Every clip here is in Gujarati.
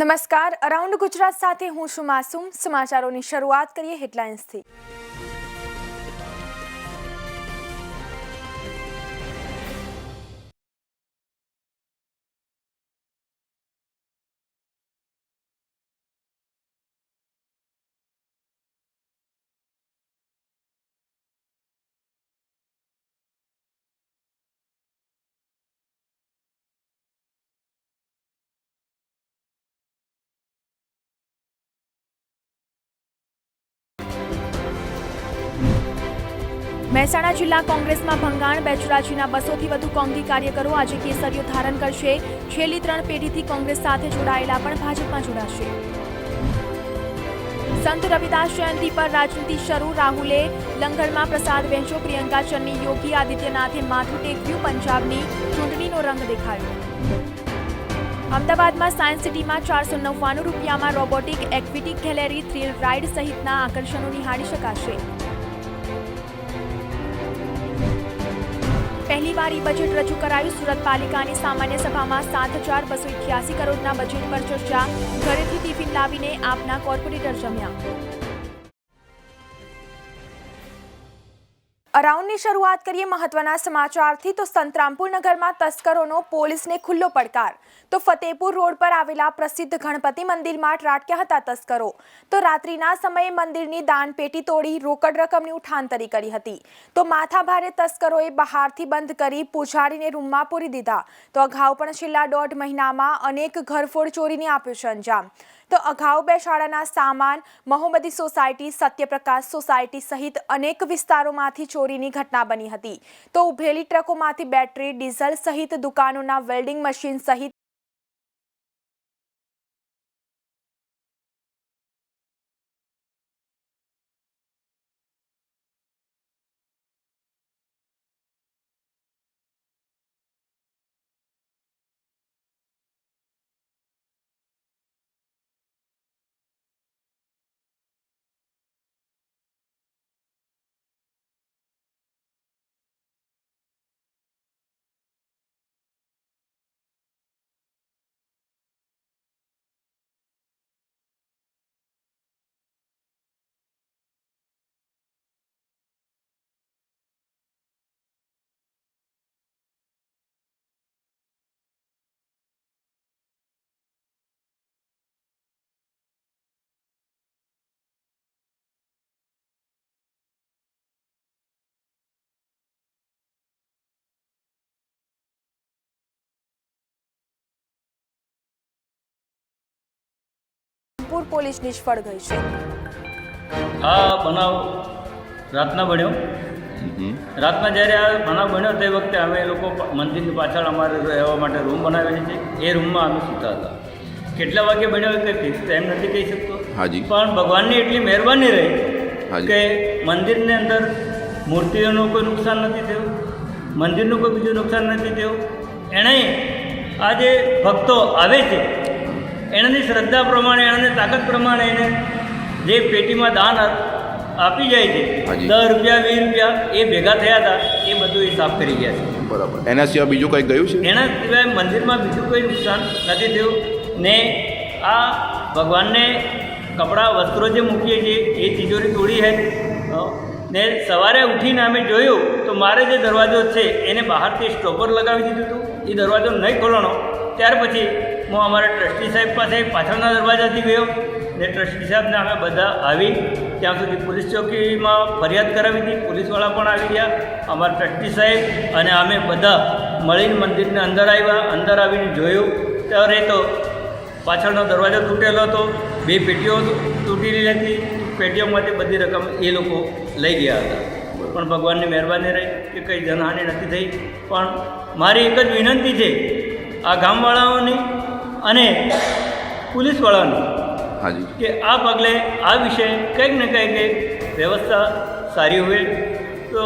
નમસ્કાર, અરાઉન્ડ ગુજરાત સાથે હું છું માસૂમ। સમાચારોની શરૂઆત કરીએ હેડલાઇન્સથી। મહેસાણા જિલ્લા કોંગ્રેસમાં ભંગાણ। બેચરાજીના 200થી વધુ કોંગ્રેસી કાર્યકરો આજે કેસરીઓ ધારણ કરશે। છેલ્લી 3 પેઢીથી કોંગ્રેસ સાથે જોડાયેલા પણ ભાજપમાં જોડાશે। સંત રવિદાસ જયંતિ પર રાજનીતિ શરૂ। રાહુલે લંગરમાં પ્રસાદ વહેંચ્યો। પ્રિયંકા ચન્ની યોગી આદિત્યનાથે માથું ટેકવ્યું। પંજાબની ચૂંટણીનો રંગ દેખાયો। અમદાવાદમાં સાયન્સ સિટીમાં 499 રૂપિયામાં robotic equity gallery, thrill ride સહિતના આકર્ષણો નિહાળી શકાશે। પહેલીવાર બજેટ રજૂ કરાયું। સુરત પાલિકાની સામાન્ય સભામાં 7,288 કરોડના બજેટ પર ચર્ચા। ઘરેથી ટિફિન લાવીને આપના કોર્પોરેટર જમ્યા। અરાઉન્ડની શરૂઆત કરીએ મહત્વના સમાચારથી। તો સંતરામપુર નગરમાં તસ્કરોનો પોલીસને ખુલ્લો પડકાર। તો ફતેપુર રોડ પર આવેલા પ્રસિદ્ધ ગણપતિ મંદિરમાં ત્રાટક્યા હતા તસ્કરો। તો રાત્રિના સમયે મંદિરની દાનપેટી તોડી રોકડ રકમની ઉઠાંતરી કરી હતી। તો માથાભારે તસ્કરોએ બહારથી બંધ કરી પૂજારીને રૂમમાં પૂરી દીધા। તો અગાઉ પણ છેલ્લા 1.5 મહિનામાં અનેક ઘરફોડ ચોરીને આપ્યું છે અંજામ। તો અગાઉ 2 શાળાના સામાન, મોહમ્મદી સોસાયટી, સત્યપ્રકાશ સોસાયટી સહિત અનેક વિસ્તારોમાંથી ચોરીની ઘટના બની હતી। તો ઉભેલી ટ્રકોમાંથી બેટરી, ડીઝલ સહિત દુકાનોના વેલ્ડિંગ મશીન સહિત પોલીસ નિષ્ફળ ગઈ છે। આ બનાવ રાતના બન્યો। રાતના જ્યારે આ બનાવ બન્યો તે વખતે અમે લોકો મંદિરની પાછળ અમારે રહેવા માટે રૂમ બનાવેલી છે। એ રૂમમાં અમે સૂતા હતા। કેટલા વાગે બન્યો તે ફિક્સ ટાઈમ નથી કહી શકતો, પણ ભગવાનની એટલી મહેરબાની રહી કે મંદિરની અંદર મૂર્તિઓનું કોઈ નુકસાન નથી થયું, મંદિરનું કોઈ બીજું નુકસાન નથી થયું। એણે આ જે ભક્તો આવે છે એનાની શ્રદ્ધા પ્રમાણે, એનાની તાકાત પ્રમાણે એને જે પેટીમાં દાન આપી જાય છે, 10 રૂપિયા 20 રૂપિયા એ ભેગા થયા હતા, એ બધું એ સાફ કરી ગયા છે। બરાબર। એના સિવાય બીજું કંઈ ગયું છે? એના સિવાય મંદિરમાં બીજું કોઈ નુકસાન નથી થયું। ને આ ભગવાનને કપડાં, વસ્ત્રો જે મૂકીએ છીએ એ તિજોરી તોડી છે। ને સવારે ઉઠીને અમે જોયું તો મારે જે દરવાજો છે એને બહારથી સ્ટોપર લગાવી દીધું હતું, એ દરવાજો નહીં ખોલવાનો। ત્યાર પછી હું અમારા ટ્રસ્ટી સાહેબ પાસે પાછળના દરવાજાથી ગયો ને ટ્રસ્ટી સાહેબને અમે બધા આવી ત્યાં સુધી પોલીસ ચોકીમાં ફરિયાદ કરાવી હતી। પોલીસવાળા પણ આવી ગયા, અમારા ટ્રસ્ટી સાહેબ અને અમે બધા મળીને મંદિરની અંદર આવ્યા। અંદર આવીને જોયું ત્યારે તો પાછળનો દરવાજો તૂટેલો હતો, 2 પેટીઓ તૂટેલી હતી। પેટીઓમાંથી બધી રકમ એ લોકો લઈ ગયા હતા, પણ ભગવાનની મહેરબાની રહી કે કંઈ જનહાનિ નથી થઈ। પણ મારી એક જ વિનંતી છે આ ગામવાળાઓની અને પોલીસવાળાની કે આ પગલે આ વિશે કંઈક ને કંઈક વ્યવસ્થા સારી હોય તો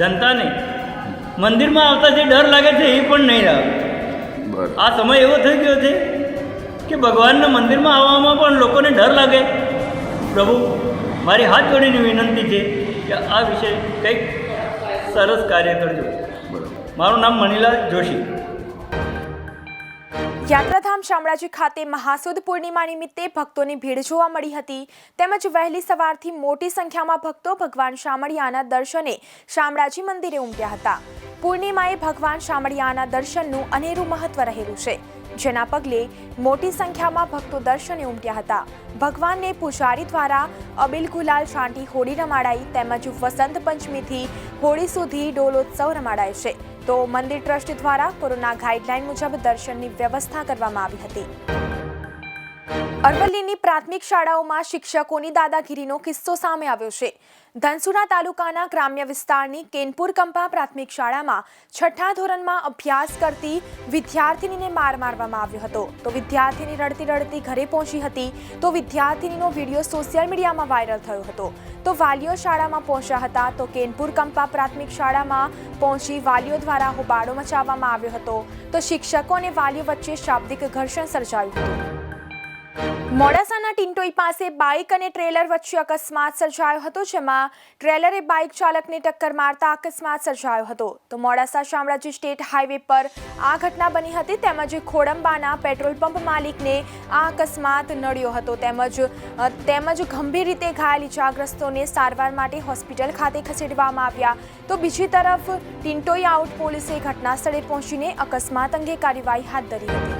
જનતાને મંદિરમાં આવતા જે ડર લાગે છે એ પણ નહીં આવે। આ સમય એવો થઈ ગયો છે કે ભગવાનના મંદિરમાં આવવામાં પણ લોકોને ડર લાગે। પ્રભુ, મારી હાથ જોડીની વિનંતી છે કે આ વિશે કંઈક સરસ કાર્ય કરજો। મારું નામ મનીલાલ જોશી। યાત્રાધામ શામળાજી ખાતે મહાસુદ પૂર્ણિમા નિમિત્તે ભક્તોની ભીડ જોવા મળી હતી તેમજ વહેલી સવારથી મોટી સંખ્યામાં ભક્તો ભગવાન શામળિયાના દર્શને શામળાજી મંદિરે ઉમટ્યા હતા. પૂર્ણિમાએ ભગવાન શામળિયાના દર્શનનું અનેરું મહત્વ રહેલું છે, જેના પગલે મોટી સંખ્યામાં ભક્તો દર્શને ઉમટ્યા હતા. ભગવાનને પૂજારી દ્વારા અબીલ ગુલાલ છાંટી હોળી રમાડાઈ તેમજ વસંત પંચમીથી હોળી સુધી ડોલોત્સવ રમાડાય છે. તો મંદિર ટ્રસ્ટ દ્વારા કોરોના ગાઈડલાઈન મુજબ દર્શનની વ્યવસ્થા કરવામાં આવી હતી. અરવલ્લીની પ્રાથમિક શાળાઓમાં શિક્ષકોની દાદાગીરીનો કિસ્સો સામે આવ્યો છે. ધનસુરા તાલુકાના ગ્રામ્ય વિસ્તારની કેનપુર કંપા પ્રાથમિક શાળામાં 6ઠ્ઠા ધોરણમાં અભ્યાસ કરતી વિદ્યાર્થીનીને માર મારવામાં આવ્યો હતો. તો વિદ્યાર્થીની રડતી રડતી ઘરે પહોંચી હતી. તો વિદ્યાર્થીનીનો વિડીયો સોશિયલ મીડિયામાં વાયરલ થયો હતો. તો વાલીઓ શાળામાં પહોંચ્યા હતા. તો કેનપુર કંપા પ્રાથમિક શાળામાં પહોંચી વાલીઓ દ્વારા હોબાળો મચાવવામાં આવ્યો હતો. તો શિક્ષકો અને વાલીઓ વચ્ચે શાબ્દિક ઘર્ષણ સર્જાયું હતું. મોડાસાના ટિન્ટોઈ પાસે બાઇક અને ટ્રેલર વચ્ચે અકસ્માત સર્જાયો હતો, જેમાં ટ્રેલરે બાઇક ચાલકને ટક્કર મારતા અકસ્માત સર્જાયો હતો. તો મોડાસા શામળાજી સ્ટેટ હાઈવે પર આ ઘટના બની હતી. તેમજ ખોડંબાના પેટ્રોલ પંપ માલિકને આ અકસ્માત નડ્યો હતો. તેમજ ગંભીર રીતે ઘાયલ ઇજાગ્રસ્તોને સારવાર માટે હોસ્પિટલ ખાતે ખસેડવામાં આવ્યા. તો બીજી તરફ ટિન્ટોઈ આઉટ પોલીસે ઘટના સ્થળે પહોંચીને અકસ્માત અંગે કાર્યવાહી હાથ ધરી હતી.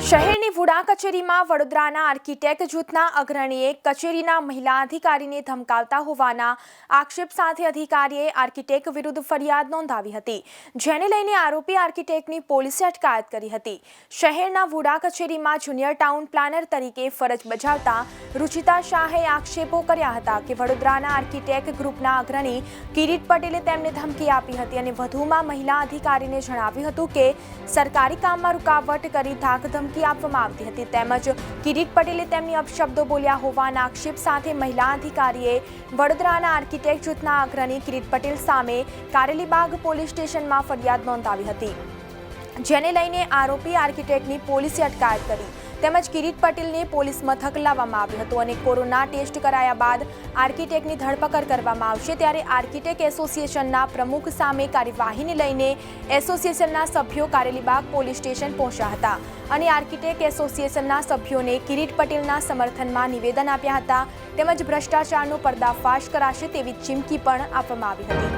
શહેરની વુડા કચેરીમાં વડોદરાના આર્કિટેક્ટ જૂથના અગ્રણીએ કચેરીના મહિલા અધિકારીને ધમકાવતા હોવાના આક્ષેપ સાથે અધિકારીએ આર્કિટેક્ટ વિરુદ્ધ ફરિયાદ નોંધાવી હતી, જેને લઈને આરોપી આર્કિટેક્ટની પોલીસે અટકાયત કરી હતી. શહેરના વુડા કચેરીમાં જુનિયર ટાઉન પ્લાનર તરીકે ફરજ બજાવતા રુચિતા શાહે આક્ષેપો કર્યા હતા કે વડોદરાના આર્કિટેક્ટ ગ્રુપના અગ્રણી કિરીટ પટેલે તેમને ધમકી આપી હતી અને વધુમાં મહિલા અધિકારીને જણાવ્યું હતું કે સરકારી કામમાં રૂકાવટ કરી ધમકી આપવામાં આવતી હતી. તેમજ કિરીટ પટેલે તેમની અપશબ્દો બોલ્યા હોવાના આક્ષેપ સાથે મહિલા અધિકારીએ વડોદરાના આર્કિટેક્ટ જૂથના અગ્રણી કિરીટ પટેલ સામે કારેલીબાગ પોલીસ સ્ટેશનમાં ફરિયાદ નોંધાવી હતી, જેને લઈને આરોપી આર્કિટેક્ટની પોલીસે અટકાયત કરી. તેમજ કિરીટ પટેલને પોલીસ મથક લાવવામાં આવ્યો હતો અને કોરોના ટેસ્ટ કરાયા બાદ આર્કિટેક્ટની ધરપકડ કરવામાં આવશે. ત્યારે આર્કિટેક્ટ એસોસિએશનના પ્રમુખ સામે કાર્યવાહીને લઈને એસોસિએશનના સભ્યો કારેલીબાગ પોલીસ સ્ટેશન પહોંચ્યા હતા અને આર્કિટેક્ટ એસોસિએશનના સભ્યોને કિરીટ પટેલના સમર્થનમાં નિવેદન આપ્યા હતા. તેમજ ભ્રષ્ટાચારનો પર્દાફાશ કરાશે તેવી ચીમકી પણ આપવામાં આવી હતી.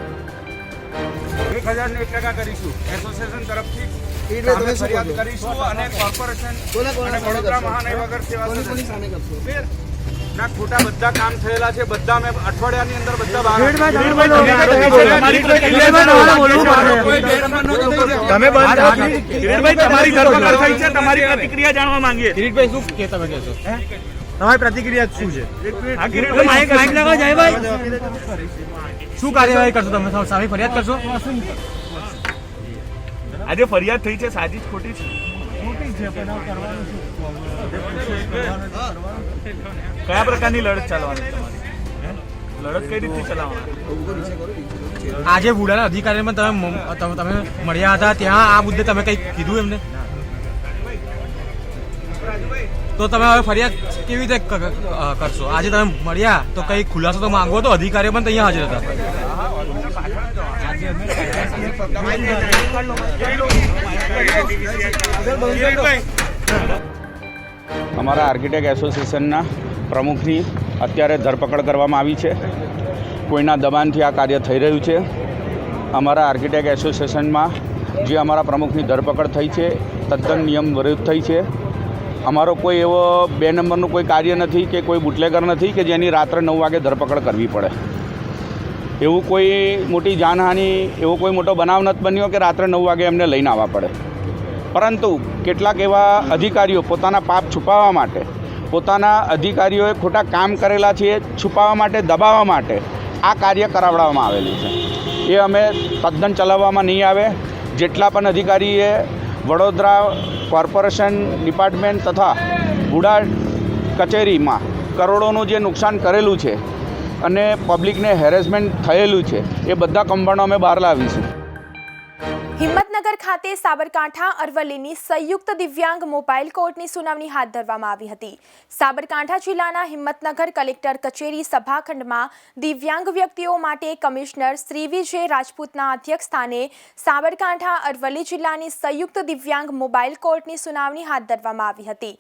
1001% કરીશું એસોસિએશન તરફથી સામે ફરિયાદ કરીશું અને કોર્પોરેશન અને વડોદરા મહાનગર સેવા ના ખોટા બધા કામ થયેલા છે. બધા મેં અઠવાડિયાની અંદર બધા તમારી ધરપકડ થઈ છે, તમારી પ્રતિક્રિયા જાણવા માંગીએ. કિરીટભાઈ શું કે તમે કહેશો? તમારી પ્રતિક્રિયા શું છે? શું કાર્યવાહી કરશો તમે? સામે ફરિયાદ કરશો? આજે ફરિયાદ થઈ છે, સાચી ખોટી છે? કયા પ્રકારની લડત ચાલવાની તમારી? લડત કઈ રીતે ચલાવવાની? આજે વુડાના અધિકારીને તમે મળ્યા હતા, ત્યાં આ મુદ્દે તમે કઈ કીધું એમને? તો તમે હવે ફરિયાદ કેવી રીતે કરશો? આજે તમે મળ્યા તો કઈ ખુલાસો તો માંગો, તો અધિકારીઓ પણ અહીંયા હાજર હતા. અમારા આર્કિટેક્ટ એસોસિએશનના પ્રમુખની અત્યારે ધરપકડ કરવામાં આવી છે. કોઈના દબાણથી આ કાર્ય થઈ રહ્યું છે. અમારા આર્કિટેક્ટ એસોસિએશનમાં જે અમારા પ્રમુખની ધરપકડ થઈ છે તદ્દન નિયમ વિરુદ્ધ થઈ છે. અમારો કોઈ એવો 2 નંબરનું કોઈ કાર્ય નથી કે કોઈ બુટલેગર નથી કે જેની રાત્રે 9 વાગે ધરપકડ કરવી પડે. એવું કોઈ મોટી જાનહાનિ, એવો કોઈ મોટો બનાવ નથી બન્યો કે રાત્રે 9 વાગે એમને લઈને આવવા પડે. પરંતુ કેટલાક એવા અધિકારીઓ પોતાના પાપ છુપાવવા માટે, પોતાના અધિકારીઓએ ખોટા કામ કરેલા છે છુપાવવા માટે, દબાવવા માટે આ કાર્ય કરાવડાવવામાં આવેલું છે. એ અમે તદ્દન ચલાવવામાં નહીં આવે. જેટલા પણ અધિકારીએ વડોદરા કોર્પોરેશન ડિપાર્ટમેન્ટ તથા વુડા કચેરીમાં કરોડોનું જે નુકસાન કરેલું છે અને પબ્લિકને હેરેસમેન્ટ થયેલું છે એ બધા કૌભાંડો અમે બહાર લાવીશું. હિંમતનગર હિંમતનગર ખાતે સાબરકાંઠા અરવલ્લીની સંયુક્ત દિવ્યાંગ મોબાઈલ કોર્ટની સુનાવણી હાથ ધરવામાં આવી હતી. સાબરકાંઠા જિલ્લાના હિંમતનગર કલેક્ટર કચેરી સભાખંડમાં દિવ્યાંગ વ્યક્તિઓ માટે કમિશનર શ્રી વિજય રાજપૂતના અધ્યક્ષસ્થાને સાબરકાંઠા અરવલ્લી જિલ્લાની સંયુક્ત દિવ્યાંગ મોબાઈલ કોર્ટની સુનાવણી હાથ ધરવામાં આવી હતી.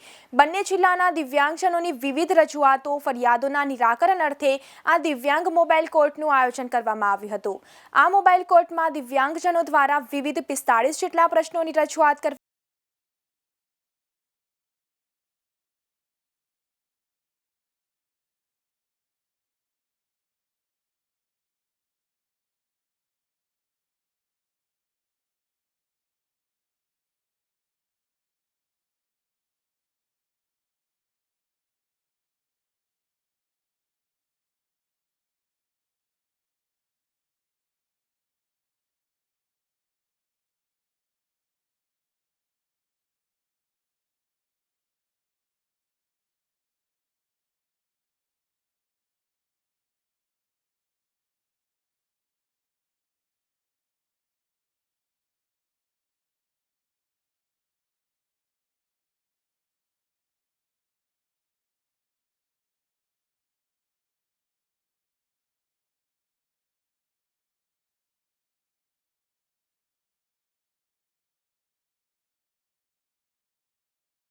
બંને જિલ્લાના દિવ્યાંગજનોની વિવિધ રજૂઆતો ફરિયાદોના નિરાકરણ અર્થે આ દિવ્યાંગ મોબાઈલ કોર્ટનું આયોજન કરવામાં આવ્યું હતું. આ મોબાઈલ કોર્ટમાં દિવ્યાંગજનો દ્વારા વિવિધ 45 જેટલા પ્રશ્નોની રજૂઆત કરવામાં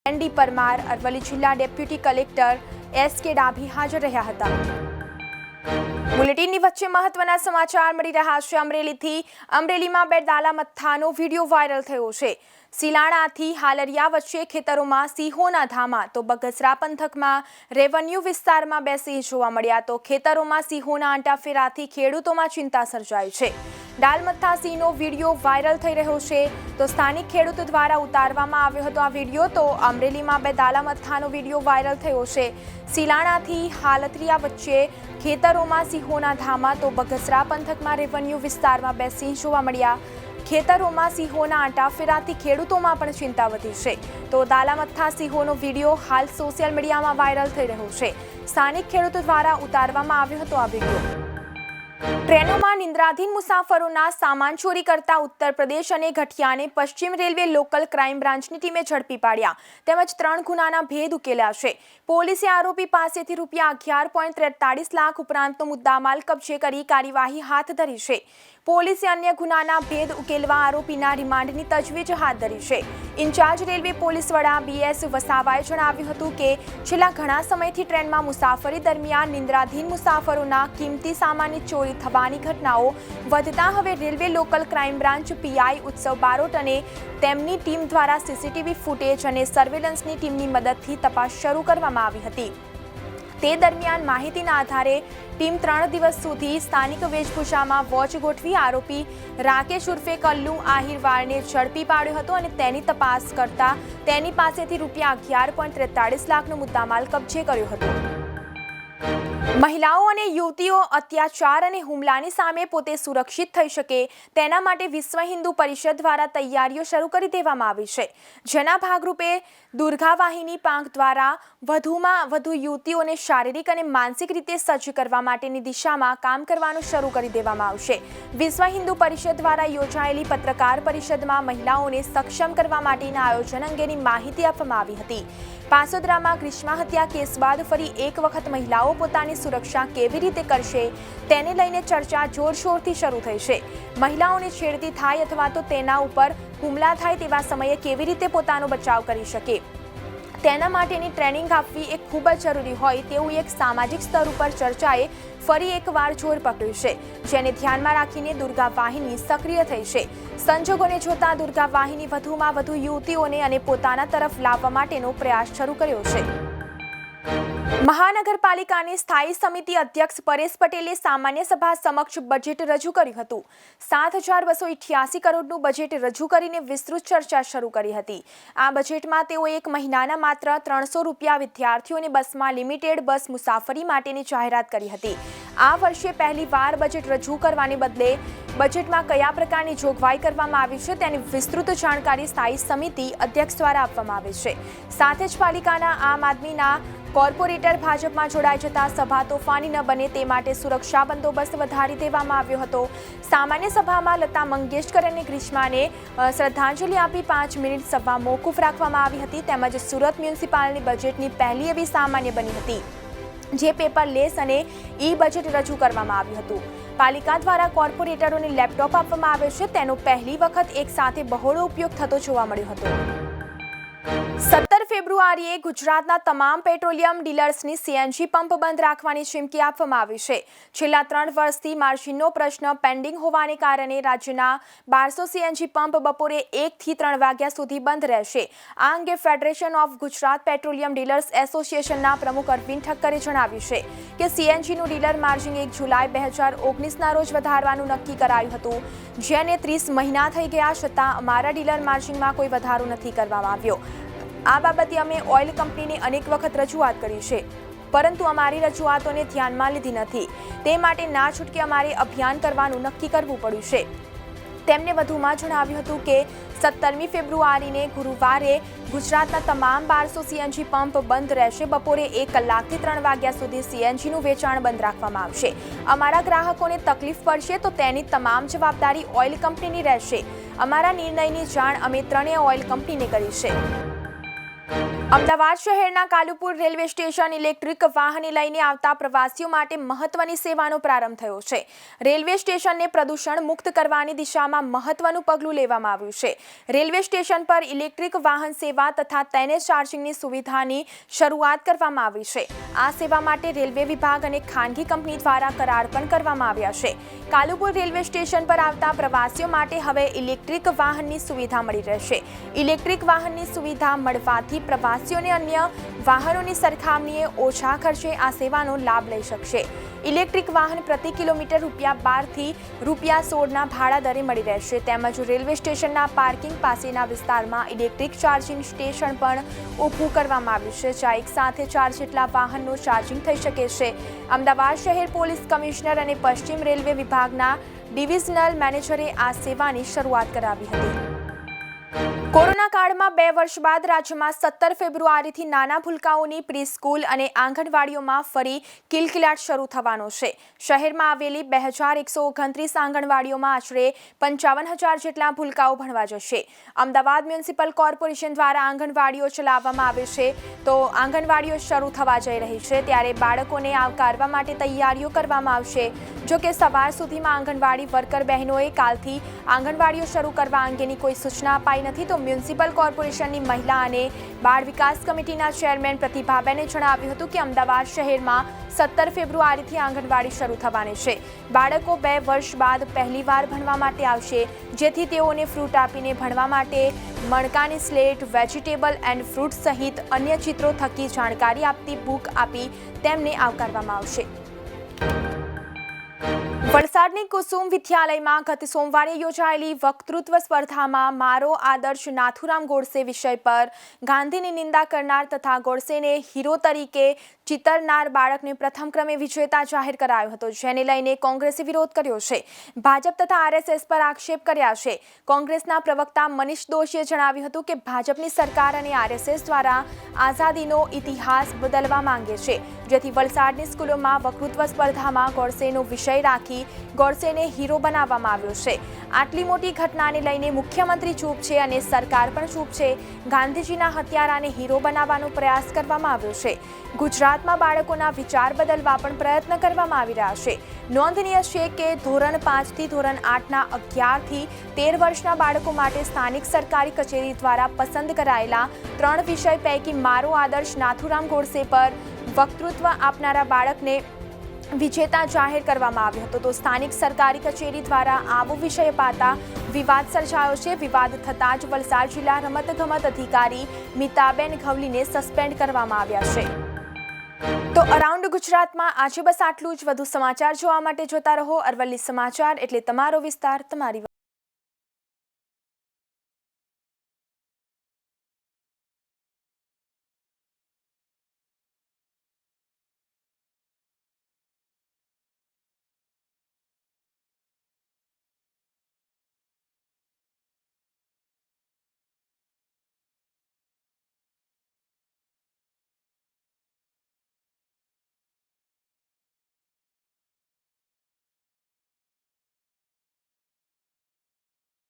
એનડી પરમાર, અરવલ્લી જિલ્લા ડેપ્યુટી કલેક્ટર એસ.કે. ડાભી હાજર રહ્યા હતા. બુલેટિનની વચ્ચે મહત્વના સમાચાર મળી રહ્યા છે. અમરેલીમાં બે દાલા મથ્થાનો વિડીયો વાયરલ થયો છે. સિલાણાથી હાલરિયા વચ્ચે ખેતરોમાં સિંહોના ધામા, તો બગસરા પંથકમાં રેવન્યુ વિસ્તારમાં બે સિંહ જોવા મળ્યા, તો ખેતરોમાં સિંહોના આંટાફેરાથી ખેડૂતોમાં ચિંતા સર્જાઈ છે. ડાલમથ્થા સિંહનો વિડીયો વાયરલ થઈ રહ્યો છે, તો સ્થાનિક ખેડૂતો દ્વારા ઉતારવામાં આવ્યો હતો આ વિડીયો. તો અમરેલીમાં બે દાલામથ્થાનો વિડીયો વાયરલ થયો છે. સિલાણાથી હાલરિયા વચ્ચે ખેતરોમાં સિંહોના ધામા, તો બગસરા પંથકમાં રેવન્યુ વિસ્તારમાં બે સિંહ જોવા મળ્યા. ખેતરોમાં સિંહોના આંટાફેરાથી ખેડૂતોમાં પણ ચિંતા વધી છે. તો દાલામથ્થા સિંહોનો વિડીયો હાલ સોશિયલ મીડિયામાં વાયરલ થઈ રહ્યો છે. સ્થાનિક ખેડૂતો દ્વારા ઉતારવામાં આવ્યો હતો આ વિડીયો. ટ્રેનોમાં નિંદ્રાધીન મુસાફરોના સામાન ચોરી કરતા ઉત્તર પ્રદેશ અને ગઠિયાને પશ્ચિમ રેલવે લોકલ ક્રાઇમ બ્રાન્ચની ટીમે ઝડપી પાડ્યા, તેમજ 3 ગુનાના ભેદ ઉકેલ્યા છે. પોલીસે આરોપી પાસેથી ₹11.43 લાખ ઉપરાંતનો મુદ્દામાલ કબજે કરી કાર્યવાહી હાથ ધરી છે. પોલીસે અન્ય ગુનાના ભેદ ઉકેલવા આરોપીના રિમાન્ડની તજવીજ હાથ ધરી છે. ઇન્ચાર્જ રેલવે પોલીસ વડા BS વસાવાએ જણાવ્યું હતું કે છેલ્લા ઘણા સમયથી ટ્રેનમાં મુસાફરી દરમિયાન નિંદ્રાધીન મુસાફરોના કિંમતી સામાનની ચોરી થવાની ઘટનાઓ વધતા હવે railway local crime branch PI ઉત્સવ બારોટ અને તેમની ટીમ દ્વારા CCTV ફૂટેજ અને સર્વેલન્સની ટીમની મદદથી તપાસ શરૂ કરવામાં આવી હતી. તે દરમિયાન માહિતીના આધારે ટીમ 3 દિવસ સુધી સ્થાનિક વેશભૂષામાં વોચ ગોઠવી આરોપી રાકેશ ઉર્ફે કલ્લુ આહિરવાળને ઝડપી પાડ્યો હતો અને તેની તપાસ કરતા તેની પાસેથી ₹11.43 લાખનો મુદ્દામાલ કબજે કર્યો હતો. મહિલાઓ અને યુવતીઓ અત્યાચાર અને હુમલાની સામે પોતે સુરક્ષિત થઈ શકે તેના માટે વિશ્વ હિન્દુ પરિષદ દ્વારા તૈયારીઓ શરૂ કરી દેવામાં આવી છે. જેના ભાગરૂપે દુર્ગા વાહિની પાંખ દ્વારા વધુમાં વધુ યુવતીઓને શારીરિક અને માનસિક રીતે સજ્જ કરવા માટેની દિશામાં કામ કરવાનું શરૂ કરી દેવામાં આવશે. વિશ્વ હિન્દુ પરિષદ દ્વારા યોજાયેલી પત્રકાર પરિષદમાં મહિલાઓને સક્ષમ કરવા માટેના આયોજન અંગેની માહિતી આપવામાં આવી હતી. પાસોદરામાં ગ્રીષ્મા હત્યા કેસ બાદ ફરી એક વખત મહિલાઓ પોતાની સુરક્ષા કેવી રીતે કરશે તેને લઈને ચર્ચા જોરશોરથી શરૂ થઈ છે. મહિલાઓને છેડતી થાય અથવા તો તેના ઉપર હુમલા થાય તેવા સમયે કેવી રીતે પોતાનો બચાવ કરી શકે તેના માટેની ટ્રેનિંગ આપવી એ ખૂબ જ જરૂરી હોય તેવું એક સામાજિક સ્તર ઉપર ચર્ચાએ ફરી એકવાર જોર પકડ્યું છે, જેને ધ્યાનમાં રાખીને દુર્ગા વાહિની સક્રિય થઈ છે. સંજોગોને જોતા દુર્ગા વાહિની વધુમાં વધુ યુવતીઓને અને પોતાના તરફ લાવવા માટેનો પ્રયાસ શરૂ કર્યો છે. મહાનગરપાલિકાની સ્થાયી સમિતિ અધ્યક્ષ પરેશ પટેલે સામાન્ય સભા સમક્ષ બજેટ રજૂ કર્યું હતું. 7,288 કરોડનું બજેટ રજૂ કરીને વિસ્તૃત ચર્ચા શરૂ કરી હતી. આ બજેટમાં તેઓ એક મહિનાના માત્ર ₹300 વિદ્યાર્થીઓને બસમાં લિમિટેડ બસ મુસાફરી માટેની જાહેરાત કરી હતી. આ વર્ષે પહેલીવાર બજેટ રજૂ કરવાને બદલે બજેટમાં કયા પ્રકારની જોગવાઈ કરવામાં આવી છે તેની વિસ્તૃત જાણકારી સ્થાયી સમિતિ અધ્યક્ષ દ્વારા આપવામાં આવે છે. સાથે જ પાલિકાના આમ આદમીના કોર્પોરેટર ભાજપમાં જોડાઈ જતા સભા તોફાની ન બને તે માટે સુરક્ષા બંદોબસ્ત વધારી દેવામાં આવ્યો હતો. સામાન્ય સભામાં લતા મંગેશકર અને ગ્રીષ્માને શ્રદ્ધાંજલિ આપી 5 મિનિટ સભા મોકૂફ રાખવામાં આવી હતી. તેમજ સુરત મ્યુનિસિપાલિટી બજેટની પહેલી એવી સામાન્ય બની હતી જે પેપરલેસ અને ઈ બજેટ રજૂ કરવામાં આવ્યું હતું. પાલિકા દ્વારા કોર્પોરેટરોને લેપટોપ આપવામાં આવે છે. તેનો પહેલી વખત એક સાથે બહોળો ઉપયોગ થતો જોવા મળ્યો હતો. 17 ફેબ્રુઆરીએ ગુજરાતના તમામ પેટ્રોલિયમ ડીલર્સની સીએનજી પંપ બંધ રાખવાની ચીમકી આપવામાં આવી છે. છેલ્લા 3 વર્ષથી માર્જિનનો પ્રશ્ન પેન્ડિંગ હોવાને કારણે રાજ્યના 1200 સીએનજી પંપ બપોરે 1 થી 3 વાગ્યા સુધી બંધ રહેશે. આ અંગે federation of Gujarat petroleum dealers એસોસિએશનના પ્રમુખ અરવિંદ ઠક્કરે જણાવ્યું છે કે સીએનજીનું ડીલર માર્જિન 1 જુલાઈ 2019ના રોજ વધારવાનું નક્કી કરાયું હતું, જેને 30 મહિના થઈ ગયા છતાં અમારા ડીલર માર્જિનમાં કોઈ વધારો નથી કરવામાં આવ્યો. આ બાબતે અમે ઓઇલ કંપનીને અનેક વખત રજૂઆત કરી છે, પરંતુ અમારી રજૂઆતોને ધ્યાનમાં લીધી નથી. તે માટે ના છૂટકે અમારે અભિયાન કરવાનું નક્કી કરવું પડ્યું છે. તેમણે વધુમાં જણાવ્યું હતું કે 17મી ફેબ્રુઆરીને ગુરુવારે ગુજરાતના તમામ 1200 સીએનજી પંપ બંધ રહેશે. બપોરે 1 કલાકથી 3 વાગ્યા સુધી સીએનજીનું વેચાણ બંધ રાખવામાં આવશે. અમારા ગ્રાહકોને તકલીફ પડશે તો તેની તમામ જવાબદારી ઓઇલ કંપનીની રહેશે. અમારા નિર્ણયની જાણ અમે ત્રણેય ઓઇલ કંપનીને કરી છે. અમદાવાદ શહેરના કાલુપુર રેલવે સ્ટેશન ઇલેક્ટ્રિક વાહને લઈને આવતા પ્રવાસીઓ માટે મહત્વની સેવાનો પ્રારંભ થયો છે. રેલવે સ્ટેશનને પ્રદૂષણ મુક્ત કરવાની દિશામાં મહત્વનું પગલું લેવામાં આવ્યું છે. રેલવે સ્ટેશન પર ઇલેક્ટ્રિક વાહન સેવા તથા તેને ચાર્જિંગની સુવિધાની શરૂઆત કરવામાં આવી છે. આ સેવા માટે રેલવે વિભાગ અને ખાનગી કંપની દ્વારા કરાર પણ કરવામાં આવ્યા છે. કાલુપુર રેલવે સ્ટેશન પર આવતા પ્રવાસીઓ માટે હવે ઇલેક્ટ્રિક વાહનની સુવિધા મળી રહેશે. ઇલેક્ટ્રિક વાહનની સુવિધા મળવાથી પ્રવાસીઓને અન્ય વાહનોની સરખામણીએ ઓછા ખર્ચે આ સેવાનો લાભ લઈ શકશે. ઇલેક્ટ્રિક વાહન પ્રતિ કિલોમીટર ₹12 થી ₹16ના ભાડા દરે મળી રહેશે. તેમજ રેલવે સ્ટેશનના પાર્કિંગ પાસેના વિસ્તારમાં ઇલેક્ટ્રિક ચાર્જિંગ સ્ટેશન પણ ઊભું કરવામાં આવ્યું છે, જ્યાં એક સાથે 4 જેટલા વાહનનું ચાર્જિંગ થઈ શકે છે. અમદાવાદ શહેર પોલીસ કમિશનર અને પશ્ચિમ રેલવે વિભાગના ડિવિઝનલ મેનેજરે આ સેવાની શરૂઆત કરાવી હતી. કોરોના કાળમાં 2 વર્ષ બાદ રાજ્યમાં 17 ફેબ્રુઆરીથી નાના ભૂલકાઓની પ્રી સ્કૂલ અને આંગણવાડીઓમાં ફરી કિલકિલાટ શરૂ થવાનો છે. શહેરમાં આવેલી 2129 આંગણવાડીઓમાં આશરે 55,000 જેટલા ભૂલકાઓ ભણવા જશે. અમદાવાદ મ્યુનિસિપલ કોર્પોરેશન દ્વારા આંગણવાડીઓ ચલાવવામાં આવે છે, તો આંગણવાડીઓ શરૂ થવા જઈ રહી છે ત્યારે બાળકોને આવકારવા માટે તૈયારીઓ કરવામાં આવશે. જોકે સવાર સુધીમાં આંગણવાડી વર્કર બહેનોએ કાલથી આંગણવાડીઓ શરૂ કરવા અંગેની કોઈ સૂચના અપાઈ નથી. તો મ્યુનિસિપલ કોર્પોરેશનની મહિલા અને બાળ વિકાસ કમિટીના ચેરમેન પ્રતિભાબેને જણાવ્યું હતું કે અમદાવાદ શહેરમાં 17 ફેબ્રુઆરીથી આંગણવાડી શરૂ થવાની છે. બાળકો 2 વર્ષ બાદ પહેલીવાર ભણવા માટે આવશે, જેથી તેઓને ફ્રૂટ આપીને ભણવા માટે મણકાની સ્લેટ, વેજીટેબલ એન્ડ ફ્રૂટ સહિત અન્ય ચિત્રો થકી જાણકારી આપતી બુક આપી તેમને આવકારવામાં આવશે. વલસાડની કુસુમ વિદ્યાલયમાં ગત સોમવારે યોજાયેલી વક્તૃત્વ સ્પર્ધામાં મારો આદર્શ નાથુરામ ગોડસે વિષય પર ગાંધીની નિંદા કરનાર તથા ગોડસેને હીરો તરીકે ચિતરનાર બાળકને પ્રથમ ક્રમે વિજેતા જાહેર કરાયો હતો, જેને લઈને કોંગ્રેસે વિરોધ કર્યો છે. ભાજપ તથા આરએસએસ પર આક્ષેપ કર્યા છે. કોંગ્રેસના પ્રવક્તા મનીષ દોશીએ જણાવ્યું હતું કે ભાજપની સરકાર અને આરએસએસ દ્વારા આઝાદીનો ઇતિહાસ બદલવા માંગે છે, જેથી વલસાડની સ્કૂલોમાં વક્તૃત્વ સ્પર્ધામાં ગોડસેનો વિષય રાખી ગોડસેને હીરો બનાવવામાં આવ્યો છે. આટલી મોટી ઘટનાને લઈને મુખ્યમંત્રી ચૂપ છે અને સરકાર પણ ચૂપ છે. ગાંધીજીના હત્યારાને હીરો બનાવવાનો પ્રયાસ કરવામાં આવ્યો છે. ગુજરાતમાં બાળકોના વિચાર બદલવા પણ પ્રયત્ન કરવામાં આવી રહ્યા છે. નોંધનીય છે કે ધોરણ 5 થી ધોરણ 8ના 11 થી 13 વર્ષના બાળકો માટે સ્થાનિક સરકારી કચેરી દ્વારા પસંદ કરાયેલા 3 વિષય પૈકી મારો આદર્શ નાથુરામ ગોડસે પર વક્તૃત્વ આપનારા બાળકને વિજેતા જાહેર કરવામાં આવ્યો હતો. તો સ્થાનિક સરકારી કચેરી દ્વારા આવો વિષય અપાતા વિવાદ સર્જાયો છે. વિવાદ થતાં જ વલસાડ જિલ્લા રમતગમત અધિકારી મિતાબેન ઘવલીને સસ્પેન્ડ કરવામાં આવ્યા છે. તો અરાઉન્ડ ગુજરાતમાં આજે બસ આટલું જ. વધુ સમાચાર જોવા માટે જોતા રહો અરવલ્લી સમાચાર, એટલે તમારો વિસ્તાર, તમારી